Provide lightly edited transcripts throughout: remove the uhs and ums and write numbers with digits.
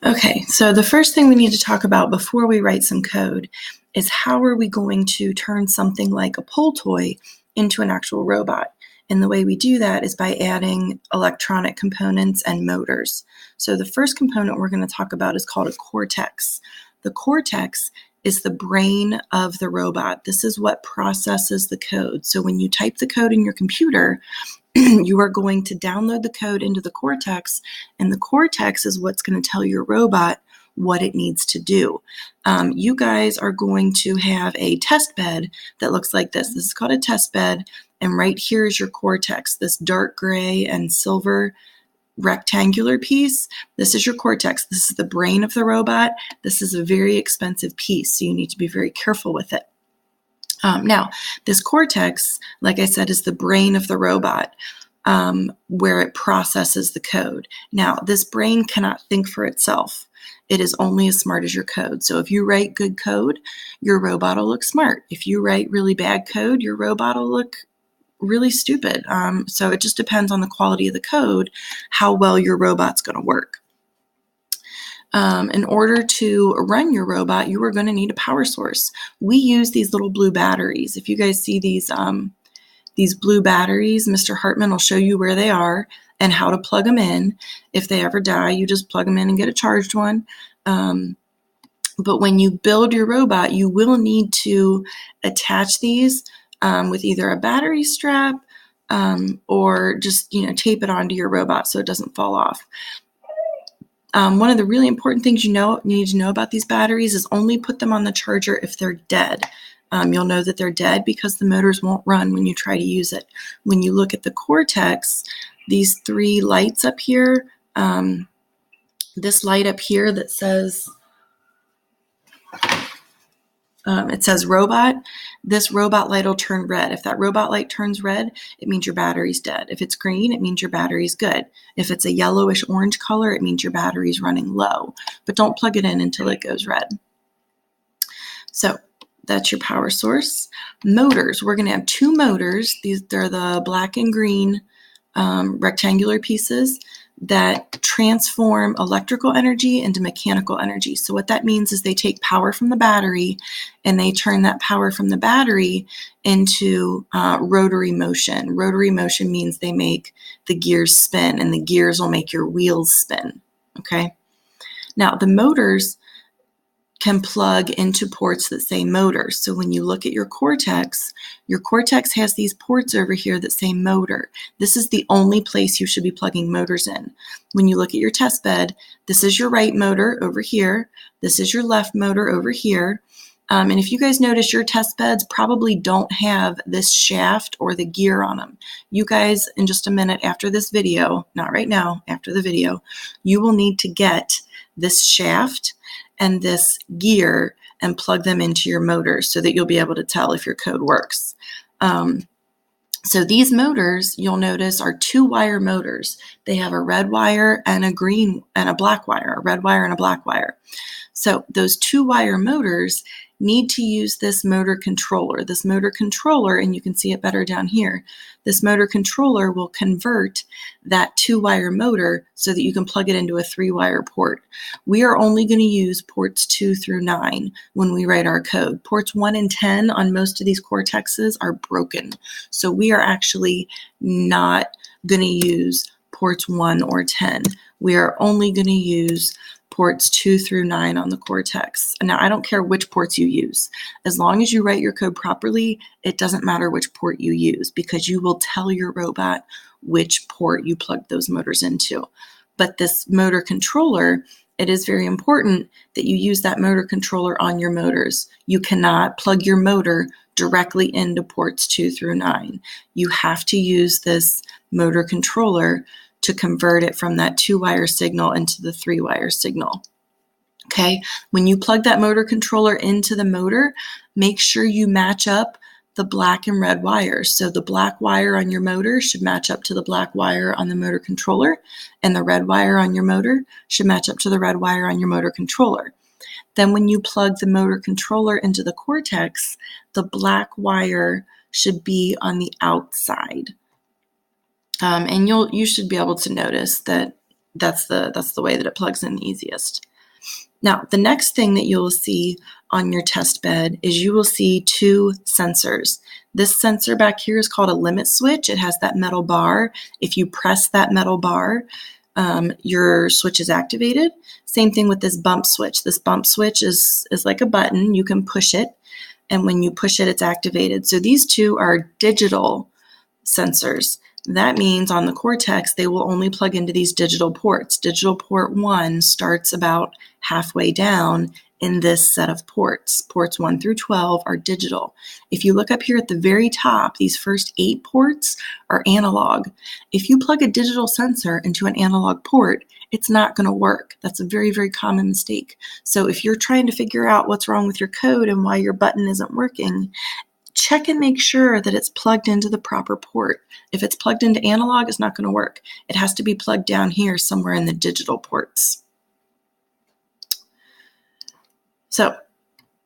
Okay, so the first thing we need to talk about before we write some code is how are we going to turn something like a pull toy into an actual robot? And the way we do that is by adding electronic components and motors. So the first component we're going to talk about is called a cortex. The cortex is the brain of the robot. This is what processes the code. So when you type the code in your computer, you are going to download the code into the cortex, and the cortex is what's going to tell your robot what it needs to do. You guys are going to have a test bed that looks like this. This is called a test bed, and right here is your cortex, this dark gray and silver rectangular piece. This is your cortex. This is the brain of the robot. This is a very expensive piece, so you need to be very careful with it. Now, this cortex, like I said, is the brain of the robot, where it processes the code. Now, this brain cannot think for itself. It is only as smart as your code. So if you write good code, your robot will look smart. If you write really bad code, your robot will look really stupid. So it just depends on the quality of the code, how well your robot's going to work. In order to run your robot, you are going to need a power source. We use these little blue batteries. If you guys see these blue batteries, Mr. Hartman will show you where they are and how to plug them in. If they ever die, you just plug them in and get a charged one. But when you build your robot, you will need to attach these with either a battery strap or just tape it onto your robot so it doesn't fall off. One of the really important things you need to know about these batteries is only put them on the charger if they're dead. You'll know that they're dead because the motors won't run when you try to use it. When you look at the cortex, these three lights up here, this light up here that says, it says robot, this robot light will turn red. If that robot light turns red, it means your battery's dead. If it's green, it means your battery's good. If it's a yellowish orange color, it means your battery's running low. But don't plug it in until it goes red. So that's your power source. Motors, we're going to have two motors. They're the black and green rectangular pieces that transform electrical energy into mechanical energy. So what that means is they take power from the battery and they turn that power from the battery into rotary motion. Rotary motion means they make the gears spin, and the gears will make your wheels spin. Okay. Now the motors can plug into ports that say motor. So when you look at your cortex has these ports over here that say motor. This is the only place you should be plugging motors in. When you look at your test bed, this is your right motor over here. This is your left motor over here. And if you guys notice, your test beds probably don't have this shaft or the gear on them. You guys, in just a minute after this video, not right now, after the video, you will need to get this shaft and this gear and plug them into your motors so that you'll be able to tell if your code works. So these motors, you'll notice, are 2-wire motors. They have a red wire and a green and a black wire, a red wire and a black wire. So those 2-wire motors need to use this motor controller. This motor controller, and you can see it better down here, this motor controller will convert that 2-wire motor so that you can plug it into a 3-wire port. We are only going to use ports 2 through 9 when we write our code. Ports 1 and 10 on most of these cortexes are broken. So we are actually not going to use ports 1 or 10. We are only going to use ports 2 through 9 on the cortex. Now, I don't care which ports you use. As long as you write your code properly, it doesn't matter which port you use because you will tell your robot which port you plug those motors into. But this motor controller, it is very important that you use that motor controller on your motors. You cannot plug your motor directly into ports 2 through 9. You have to use this motor controller to convert it from that 2-wire signal into the 3-wire signal. Okay, when you plug that motor controller into the motor, make sure you match up the black and red wires. So the black wire on your motor should match up to the black wire on the motor controller, and the red wire on your motor should match up to the red wire on your motor controller. Then when you plug the motor controller into the cortex, the black wire should be on the outside. And you should be able to notice that that's the way that it plugs in the easiest. Now, the next thing that you'll see on your test bed is you will see two sensors. This sensor back here is called a limit switch. It has that metal bar. If you press that metal bar, your switch is activated. Same thing with this bump switch. This bump switch is like a button. You can push it, and when you push it, it's activated. So these two are digital sensors. That means on the Cortex, they will only plug into these digital ports. Digital port 1 starts about halfway down in this set of ports. Ports 1 through 12 are digital. If you look up here at the very top, these first 8 ports are analog. If you plug a digital sensor into an analog port, it's not going to work. That's a very, very common mistake. So if you're trying to figure out what's wrong with your code and why your button isn't working, check and make sure that it's plugged into the proper port. If it's plugged into analog, it's not going to work. It has to be plugged down here somewhere in the digital ports. So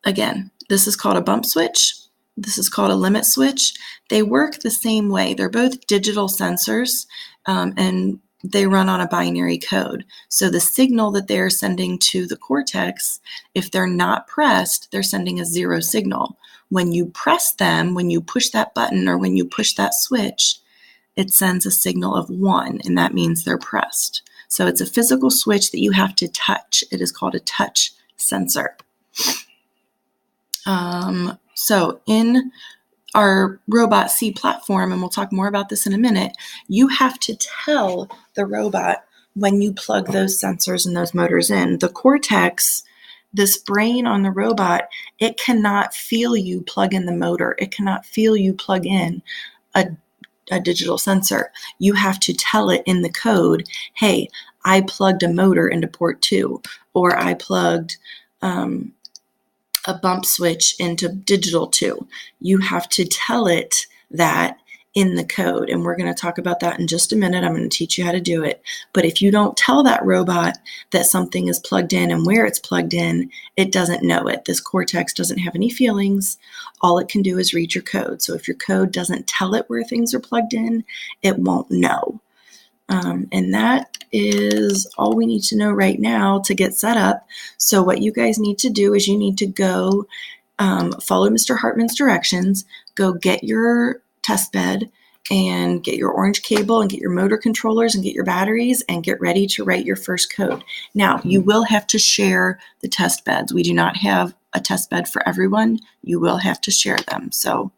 again, this is called a bump switch. This is called a limit switch. They work the same way. They're both digital sensors, and they run on a binary code. So the signal that they're sending to the Cortex, if they're not pressed, they're sending a 0 signal. When you press them, when you push that button or when you push that switch, it sends a signal of 1, and that means they're pressed. So it's a physical switch that you have to touch. It is called a touch sensor. So in our Robot C platform, and we'll talk more about this in a minute, you have to tell the robot when you plug those sensors and those motors in. The Cortex, this brain on the robot, it cannot feel you plug in the motor. It cannot feel you plug in a digital sensor. You have to tell it in the code, hey, I plugged a motor into port 2, or I plugged a bump switch into digital 2. You have to tell it that in the code, and we're going to talk about that in just a minute. I'm going to teach you how to do it. But if you don't tell that robot that something is plugged in and where it's plugged in, it doesn't know it. This Cortex doesn't have any feelings. All it can do is read your code. So if your code doesn't tell it where things are plugged in, it won't know. And that is all we need to know right now to get set up. So what you guys need to do is you need to go follow Mr. Hartman's directions, go get your test bed and get your orange cable and get your motor controllers and get your batteries and get ready to write your first code. Now, you will have to share the test beds. We do not have a test bed for everyone. You will have to share them. So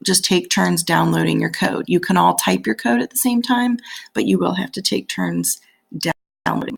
just take turns downloading your code. You can all type your code at the same time, but you will have to take turns downloading.